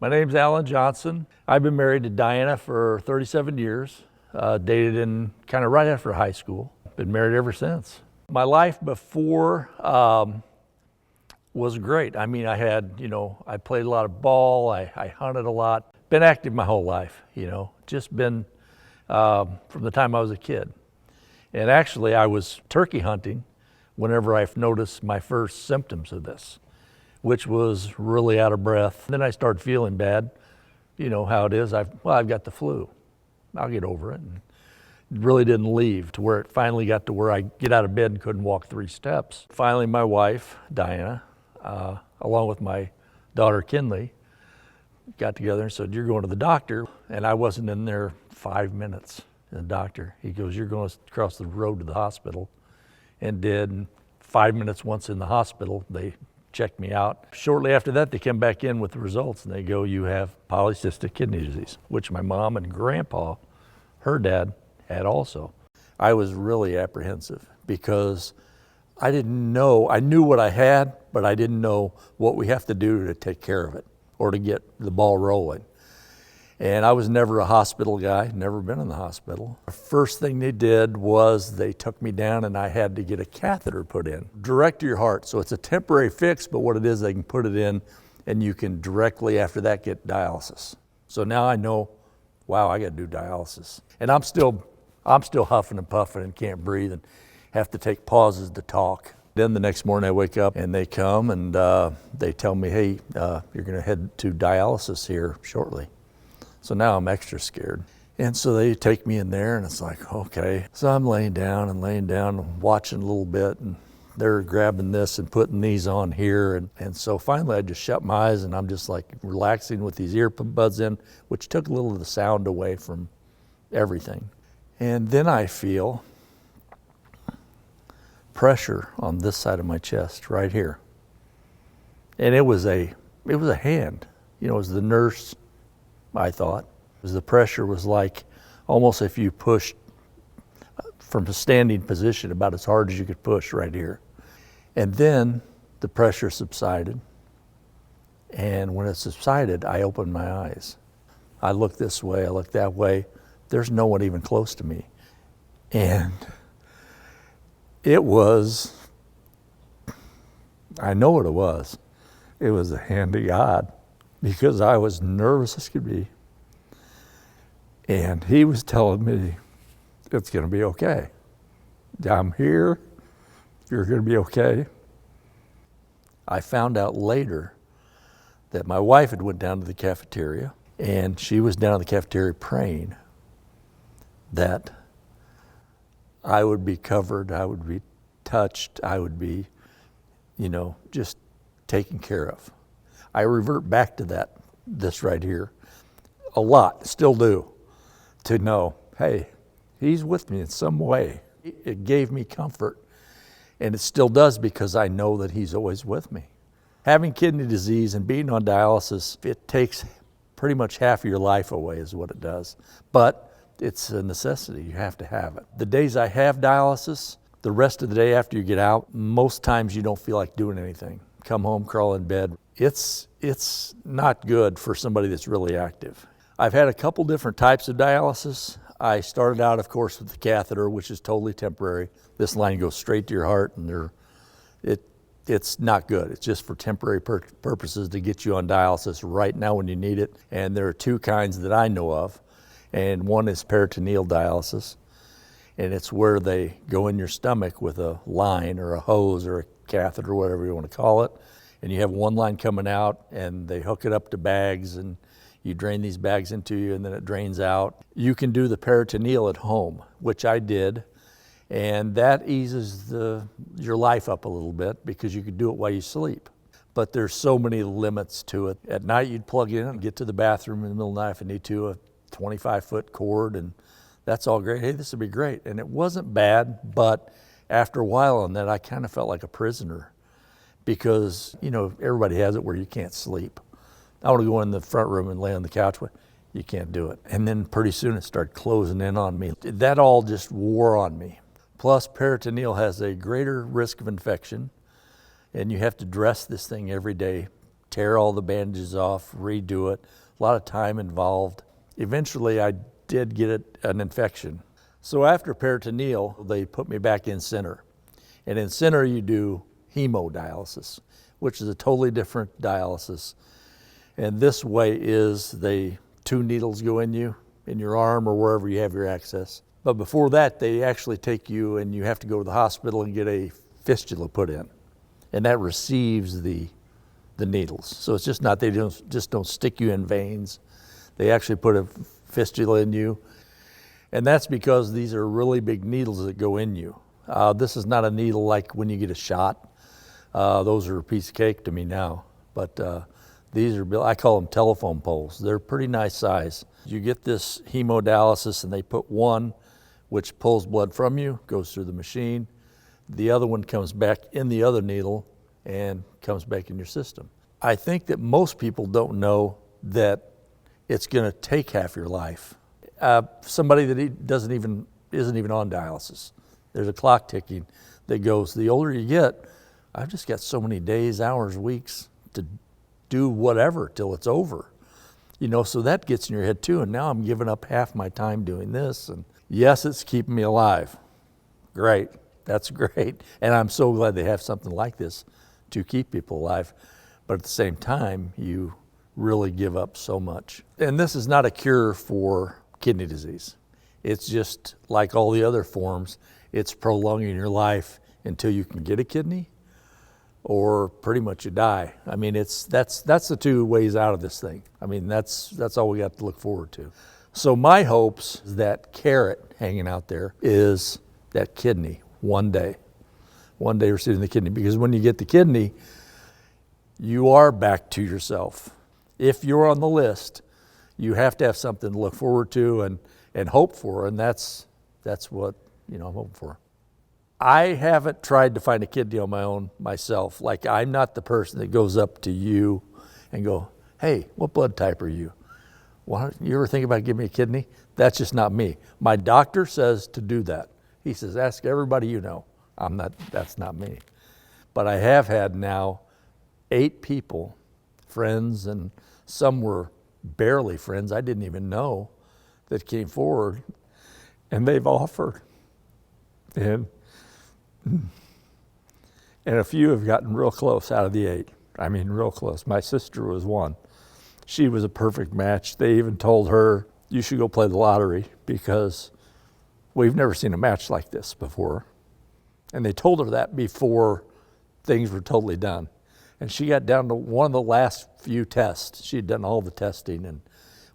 My name's Alan Johnson. I've been married to Diana for 37 years, dated in kind of right after high school. Been married ever since. My life before was great. I mean, I played a lot of ball, I hunted a lot. Been active my whole life, just been from the time I was a kid. And actually, I was turkey hunting whenever I noticed my first symptoms of this, which was really out of breath. Then I started feeling bad. You know how it is. I've got the flu. I'll get over it. And it really didn't leave to where it finally got to where I get out of bed and couldn't walk 3 steps. Finally, my wife, Diana, along with my daughter, Kinley, got together and said, "You're going to the doctor." And I wasn't in there 5 minutes. The doctor, he goes, "You're going across the road to the hospital," and did. And 5 minutes once in the hospital, they checked me out. Shortly after that, they came back in with the results and they go, "You have polycystic kidney disease," which my mom and grandpa, her dad, had also. I was really apprehensive because I didn't know. I knew what I had, but I didn't know what we have to do to take care of it or to get the ball rolling. And I was never a hospital guy, never been in the hospital. The first thing they did was they took me down and I had to get a catheter put in, direct to your heart. So it's a temporary fix, but what it is, they can put it in and you can directly after that get dialysis. So now I know, wow, I got to do dialysis. And I'm still huffing and puffing and can't breathe and have to take pauses to talk. Then the next morning I wake up and they come and they tell me, "Hey, you're going to head to dialysis here shortly." So now I'm extra scared. And so they take me in there and it's like, okay. So I'm laying down and watching a little bit and they're grabbing this and putting these on here. And so finally I just shut my eyes and I'm just like relaxing with these earbuds in, which took a little of the sound away from everything. And then I feel pressure on this side of my chest right here. And it was a hand, it was the nurse. I thought the pressure was like almost if you pushed from a standing position about as hard as you could push right here. And then the pressure subsided. And when it subsided, I opened my eyes. I looked this way, I looked that way. There's no one even close to me. And it was, I know what it was. It was the hand of God. Because I was nervous as could be. And he was telling me, "It's going to be okay. I'm here. You're going to be okay." I found out later that my wife had went down to the cafeteria and she was down in the cafeteria praying that I would be covered, I would be touched, I would be, just taken care of. I revert back to this right here a lot, still do, to know, hey, he's with me in some way. It gave me comfort, and it still does because I know that he's always with me. Having kidney disease and being on dialysis, it takes pretty much half of your life away is what it does, but it's a necessity. You have to have it. The days I have dialysis, the rest of the day after you get out, most times you don't feel like doing anything. Come home, crawl in bed. It's not good for somebody that's really active. I've had a couple different types of dialysis. I started out, of course, with the catheter, which is totally temporary. This line goes straight to your heart, and it's not good. It's just for temporary purposes to get you on dialysis right now when you need it. And there are 2 kinds that I know of, and one is peritoneal dialysis, and it's where they go in your stomach with a line or a hose or a catheter, whatever you want to call it. And you have one line coming out and they hook it up to bags and you drain these bags into you and then it drains out. You can do the peritoneal at home, which I did, and that eases your life up a little bit because you can do it while you sleep. But there's so many limits to it. At night you'd plug in and get to the bathroom in the middle of the night if you need to, a 25-foot cord, and that's all great. Hey, this would be great. And it wasn't bad, but after a while on that, I kind of felt like a prisoner. Because, everybody has it where you can't sleep. I want to go in the front room and lay on the couch. You can't do it. And then pretty soon it started closing in on me. That all just wore on me. Plus, peritoneal has a greater risk of infection, and you have to dress this thing every day tear all the bandages off, redo it, a lot of time involved. Eventually I did get an infection. So after peritoneal, they put me back in center. And in center you do hemodialysis, which is a totally different dialysis. And this way is two needles go in you, in your arm or wherever you have your access. But before that, they actually take you and you have to go to the hospital and get a fistula put in. And that receives the needles. So it's just not, they just don't stick you in veins. They actually put a fistula in you. And that's because these are really big needles that go in you. This is not a needle like when you get a shot. Those are a piece of cake to me now. But these are, I call them telephone poles. They're pretty nice size. You get this hemodialysis and they put one which pulls blood from you, goes through the machine. The other one comes back in the other needle and comes back in your system. I think that most people don't know that it's gonna take half your life. Somebody that isn't even on dialysis, there's a clock ticking that goes, the older you get, I've just got so many days, hours, weeks to do whatever till it's over. So that gets in your head too, and now I'm giving up half my time doing this, and yes, it's keeping me alive. Great, that's great, and I'm so glad they have something like this to keep people alive, but at the same time, you really give up so much. And this is not a cure for kidney disease. It's just like all the other forms, it's prolonging your life until you can get a kidney, or pretty much you die. I mean, that's the two ways out of this thing. I mean, that's all we got to look forward to. So my hopes is that carrot hanging out there is that kidney one day receiving the kidney, because when you get the kidney, you are back to yourself. If you're on the list, you have to have something to look forward to and hope for, and that's what I'm hoping for. I haven't tried to find a kidney on my own myself. Like, I'm not the person that goes up to you and go, hey, what blood type are you? You ever think about giving me a kidney? That's just not me. My doctor says to do that. He says, ask everybody you know. That's not me. But I have had now 8 people, friends, and some were barely friends, I didn't even know, that came forward, and they've offered. And a few have gotten real close out of the 8. I mean, real close. My sister was one. She was a perfect match. They even told her, you should go play the lottery because we've never seen a match like this before. And they told her that before things were totally done. And she got down to one of the last few tests. She had done all the testing, and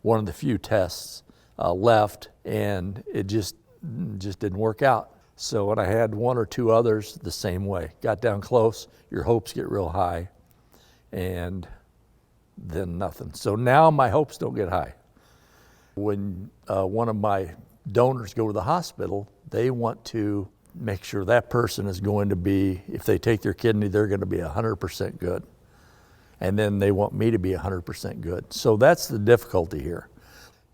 one of the few tests left, and it just didn't work out. So when I had 1 or 2 others the same way, got down close, your hopes get real high, and then nothing. So now my hopes don't get high. When one of my donors go to the hospital, they want to make sure that person is going to be, if they take their kidney, they're going to be 100% good. And then they want me to be 100% good. So that's the difficulty here.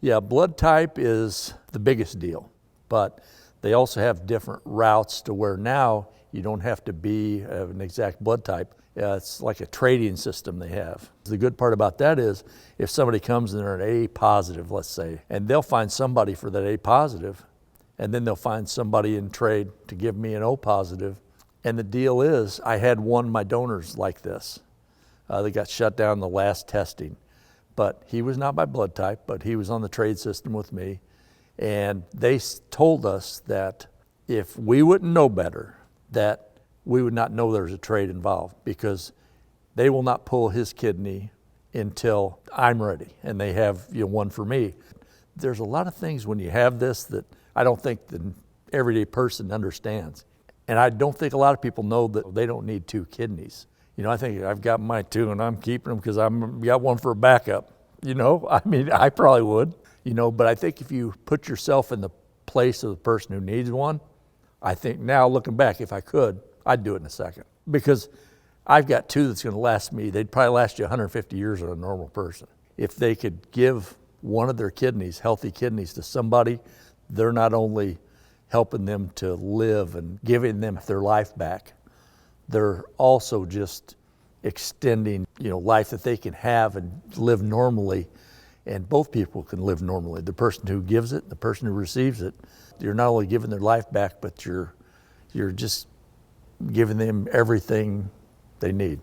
Yeah, blood type is the biggest deal, but they also have different routes to where now you don't have to be an exact blood type. It's like a trading system they have. The good part about that is if somebody comes and they're an A positive, let's say, and they'll find somebody for that A positive, and then they'll find somebody in trade to give me an O positive. And the deal is, I had one of my donors like this. They got shut down the last testing. But he was not my blood type, but he was on the trade system with me. And they told us that if we wouldn't know better, that we would not know there was a trade involved, because they will not pull his kidney until I'm ready. And they have one for me. There's a lot of things when you have this that I don't think the everyday person understands. And I don't think a lot of people know that they don't need 2 kidneys. I think I've got my 2 and I'm keeping them because I've got one for a backup. I mean, I probably would, but I think if you put yourself in the place of the person who needs one, I think now looking back, if I could, I'd do it in a second, because I've got 2 that's going to last me. They'd probably last you 150 years on a normal person. If they could give one of their kidneys, healthy kidneys, to somebody, they're not only helping them to live and giving them their life back, they're also just extending, life that they can have and live normally, and both people can live normally. The person who gives it, the person who receives it, you're not only giving their life back, but you're just giving them everything they need.